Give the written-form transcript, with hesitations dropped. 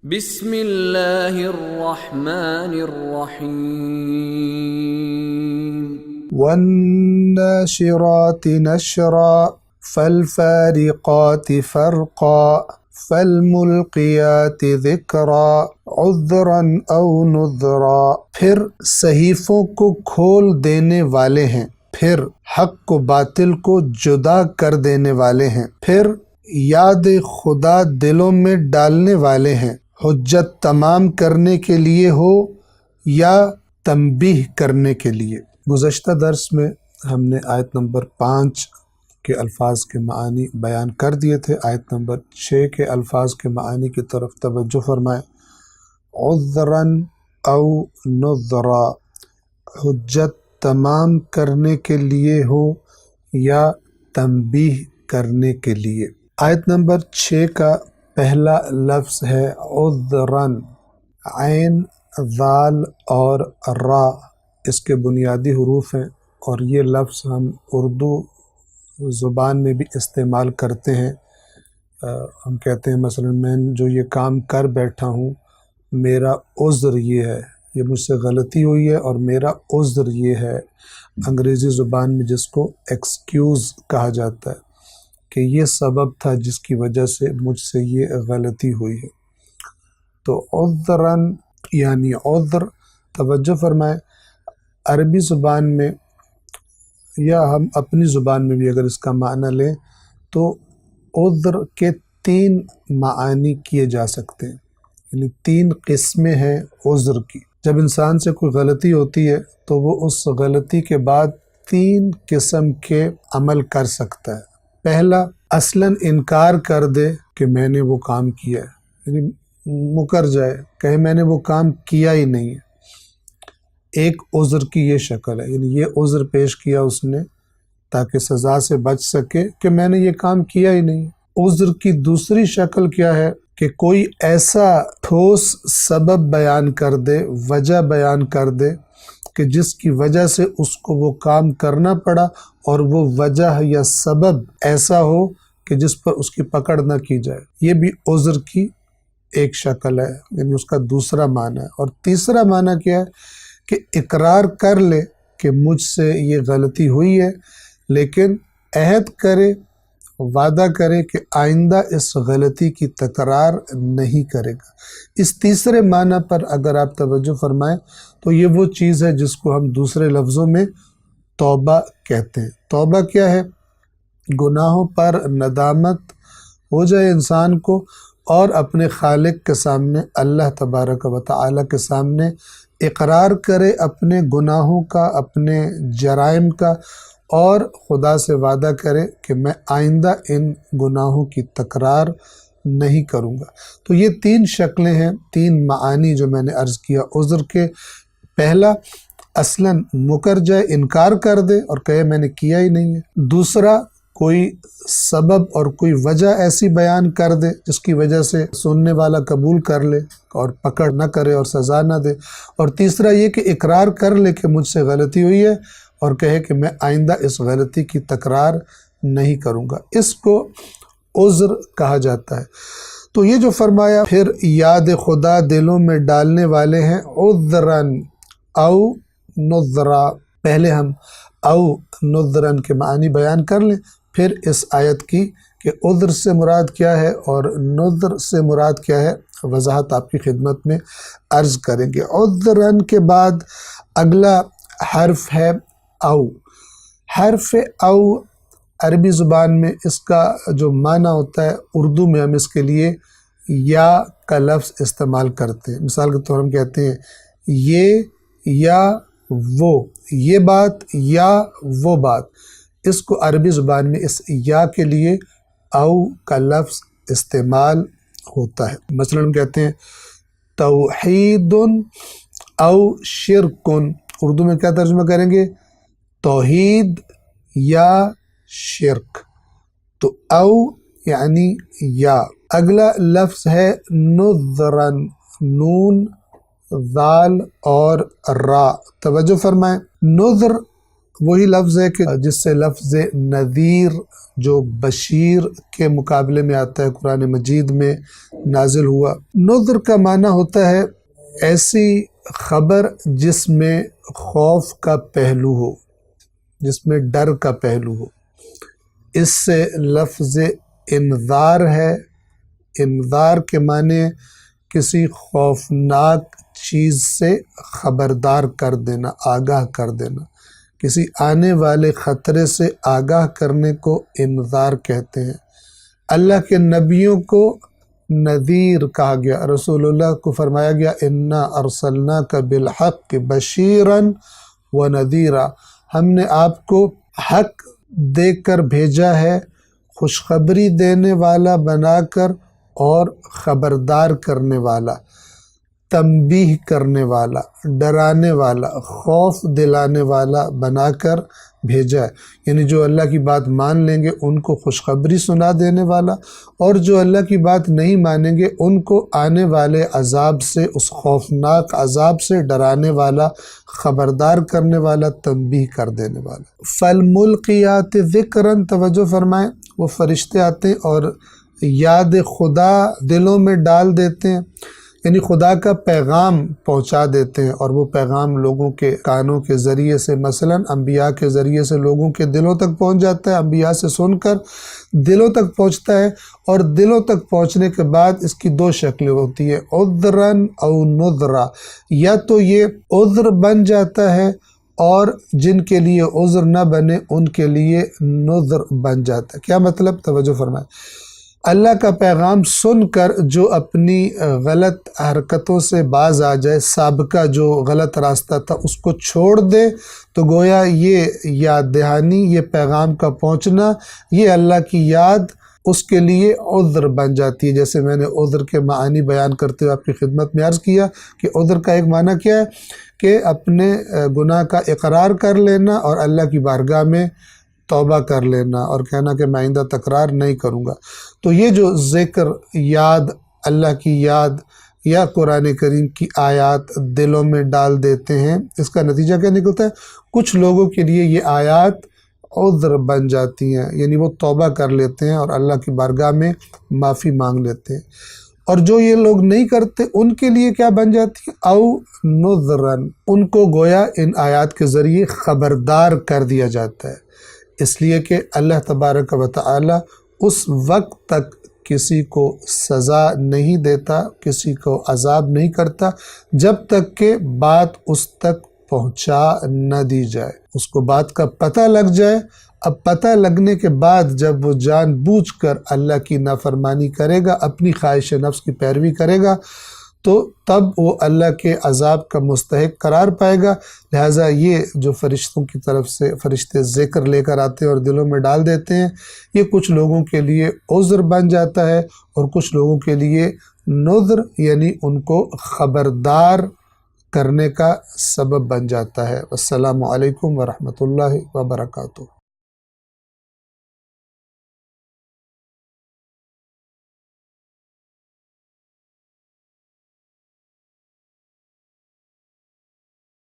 بسم اللہ الرحمن الرحیم والناشرات نشرا فالفارقات فرقا فالملقیات ذکرا عذرا او نذرا۔ پھر صحیفوں کو کھول دینے والے ہیں، پھر حق کو باطل کو جدا کر دینے والے ہیں، پھر یاد خدا دلوں میں ڈالنے والے ہیں، حجت تمام کرنے کے لیے ہو یا تنبیہ کرنے کے لیے۔ گزشتہ درس میں ہم نے آیت نمبر 5 کے الفاظ کے معانی بیان کر دیے تھے۔ آیت نمبر 6 کے الفاظ کے معانی کی طرف توجہ فرمائیں۔ عذراً او نذرا، حجت تمام کرنے کے لیے ہو یا تنبیہ کرنے کے لیے۔ آیت نمبر 6 کا پہلا لفظ ہے عذراً، عین، ذال اور را اس کے بنیادی حروف ہیں، اور یہ لفظ ہم اردو زبان میں بھی استعمال کرتے ہیں۔ ہم کہتے ہیں مثلا میں جو یہ کام کر بیٹھا ہوں میرا عذر یہ ہے، یہ مجھ سے غلطی ہوئی ہے اور میرا عذر یہ ہے۔ انگریزی زبان میں جس کو ایکسکیوز کہا جاتا ہے کہ یہ سبب تھا جس کی وجہ سے مجھ سے یہ غلطی ہوئی ہے۔ تو عذراً یعنی عذر، توجہ فرمائیں، عربی زبان میں یا ہم اپنی زبان میں بھی اگر اس کا معنی لیں تو عذر کے 3 معانی کیے جا سکتے ہیں، یعنی 3 قسمیں ہیں عذر کی۔ جب انسان سے کوئی غلطی ہوتی ہے تو وہ اس غلطی کے بعد 3 قسم کے عمل کر سکتا ہے۔ پہلا، اصلاً انکار کر دے کہ میں نے وہ کام کیا ہے، یعنی مکر جائے، کہے میں نے وہ کام کیا ہی نہیں ہے۔ ایک عذر کی یہ شکل ہے، یعنی یہ عذر پیش کیا اس نے تاکہ سزا سے بچ سکے کہ میں نے یہ کام کیا ہی نہیں۔ عذر کی دوسری شکل کیا ہے کہ کوئی ایسا ٹھوس سبب بیان کر دے، وجہ بیان کر دے کہ جس کی وجہ سے اس کو وہ کام کرنا پڑا، اور وہ وجہ یا سبب ایسا ہو کہ جس پر اس کی پکڑ نہ کی جائے۔ یہ بھی عذر کی ایک شکل ہے، یعنی اس کا دوسرا معنی ہے۔ اور تیسرا معنی کیا ہے کہ اقرار کر لے کہ مجھ سے یہ غلطی ہوئی ہے، لیکن عہد کرے، وعدہ کرے کہ آئندہ اس غلطی کی تکرار نہیں کرے گا۔ اس تیسرے معنی پر اگر آپ توجہ فرمائیں تو یہ وہ چیز ہے جس کو ہم دوسرے لفظوں میں توبہ کہتے ہیں۔ توبہ کیا ہے؟ گناہوں پر ندامت ہو جائے انسان کو، اور اپنے خالق کے سامنے، اللہ تبارک و تعالی کے سامنے اقرار کرے اپنے گناہوں کا، اپنے جرائم کا، اور خدا سے وعدہ کرے کہ میں آئندہ ان گناہوں کی تکرار نہیں کروں گا۔ تو یہ 3 شکلیں ہیں، 3 معانی جو میں نے عرض کیا عذر کے۔ پہلا، اصلاً مکر جائے، انکار کر دے اور کہے میں نے کیا ہی نہیں ہے۔ دوسرا، کوئی سبب اور کوئی وجہ ایسی بیان کر دے جس کی وجہ سے سننے والا قبول کر لے اور پکڑ نہ کرے اور سزا نہ دے۔ اور تیسرا یہ کہ اقرار کر لے کہ مجھ سے غلطی ہوئی ہے اور کہے کہ میں آئندہ اس غلطی کی تکرار نہیں کروں گا۔ اس کو عذر کہا جاتا ہے۔ تو یہ جو فرمایا پھر یاد خدا دلوں میں ڈالنے والے ہیں، عذراً او نذرا۔ پہلے ہم او نذراً کے معنی بیان کر لیں، پھر اس آیت کی کہ عذر سے مراد کیا ہے اور نذر سے مراد کیا ہے وضاحت آپ کی خدمت میں عرض کریں گے۔ عذراً کے بعد اگلا حرف ہے او۔ حرف او عربی زبان میں اس کا جو معنی ہوتا ہے، اردو میں ہم اس کے لیے یا کا لفظ استعمال کرتے ہیں۔ مثال کے طور ہم کہتے ہیں یہ یا وہ، یہ بات یا وہ بات۔ اس کو عربی زبان میں اس یا کے لیے او کا لفظ استعمال ہوتا ہے۔ مثلا ہم کہتے ہیں توحید او شرک، اردو میں کیا ترجمہ کریں گے؟ توحید یا شرک۔ تو او یعنی یا۔ اگلا لفظ ہے نذراً، نون، ذال اور را۔ توجہ فرمائیں، نذر وہی لفظ ہے کہ جس سے لفظ نذیر جو بشیر کے مقابلے میں آتا ہے قرآن مجید میں نازل ہوا۔ نذر کا معنی ہوتا ہے ایسی خبر جس میں خوف کا پہلو ہو، جس میں ڈر کا پہلو ہو۔ اس سے لفظ انذار ہے۔ انذار کے معنی کسی خوفناک چیز سے خبردار کر دینا، آگاہ کر دینا، کسی آنے والے خطرے سے آگاہ کرنے کو انذار کہتے ہیں۔ اللہ کے نبیوں کو نذیر کہا گیا، رسول اللہ کو فرمایا گیا انا ارسلناک بالحق بشیرا ونذیرا، ہم نے آپ کو حق دے کر بھیجا ہے، خوشخبری دینے والا بنا کر اور خبردار کرنے والا، تنبیہ کرنے والا، ڈرانے والا، خوف دلانے والا بنا کر بھیجا ہے۔ یعنی جو اللہ کی بات مان لیں گے ان کو خوشخبری سنا دینے والا، اور جو اللہ کی بات نہیں مانیں گے ان کو آنے والے عذاب سے، اس خوفناک عذاب سے ڈرانے والا، خبردار کرنے والا، تنبیہ کر دینے والا۔ فالملقیات ذکرا، توجہ فرمائیں، وہ فرشتے آتے ہیں اور یاد خدا دلوں میں ڈال دیتے ہیں، یعنی خدا کا پیغام پہنچا دیتے ہیں، اور وہ پیغام لوگوں کے کانوں کے ذریعے سے، مثلا انبیاء کے ذریعے سے لوگوں کے دلوں تک پہنچ جاتا ہے، انبیاء سے سن کر دلوں تک پہنچتا ہے، اور دلوں تک پہنچنے کے بعد اس کی دو شکلیں ہوتی ہیں، عذرا او نذرا، یا تو یہ عذر بن جاتا ہے اور جن کے لیے عذر نہ بنے ان کے لیے نذر بن جاتا ہے۔ کیا مطلب؟ توجہ فرمائیں، اللہ کا پیغام سن کر جو اپنی غلط حرکتوں سے باز آ جائے، سابقہ جو غلط راستہ تھا اس کو چھوڑ دے، تو گویا یہ یاد دہانی، یہ پیغام کا پہنچنا، یہ اللہ کی یاد اس کے لیے عذر بن جاتی ہے۔ جیسے میں نے عذر کے معنی بیان کرتے ہوئے آپ کی خدمت میں عرض کیا کہ عذر کا ایک معنی کیا ہے کہ اپنے گناہ کا اقرار کر لینا اور اللہ کی بارگاہ میں توبہ کر لینا اور کہنا کہ میں آئندہ تکرار نہیں کروں گا۔ تو یہ جو ذکر، یاد، اللہ کی یاد یا قرآن کریم کی آیات دلوں میں ڈال دیتے ہیں، اس کا نتیجہ کیا نکلتا ہے؟ کچھ لوگوں کے لیے یہ آیات عذر بن جاتی ہیں، یعنی وہ توبہ کر لیتے ہیں اور اللہ کی بارگاہ میں معافی مانگ لیتے ہیں، اور جو یہ لوگ نہیں کرتے ان کے لیے کیا بن جاتی ہیں؟ او نذرن، ان کو گویا ان آیات کے ذریعے خبردار کر دیا جاتا ہے، اس لیے کہ اللہ تبارک و تعالی اس وقت تک کسی کو سزا نہیں دیتا، کسی کو عذاب نہیں کرتا جب تک کہ بات اس تک پہنچا نہ دی جائے، اس کو بات کا پتہ لگ جائے۔ اب پتہ لگنے کے بعد جب وہ جان بوجھ کر اللہ کی نافرمانی کرے گا، اپنی خواہش نفس کی پیروی کرے گا، تو تب وہ اللہ کے عذاب کا مستحق قرار پائے گا۔ لہٰذا یہ جو فرشتوں کی طرف سے فرشتے ذکر لے کر آتے ہیں اور دلوں میں ڈال دیتے ہیں، یہ کچھ لوگوں کے لیے عذر بن جاتا ہے اور کچھ لوگوں کے لیے نذر، یعنی ان کو خبردار کرنے کا سبب بن جاتا ہے۔ السلام علیکم ورحمۃ اللہ وبرکاتہ۔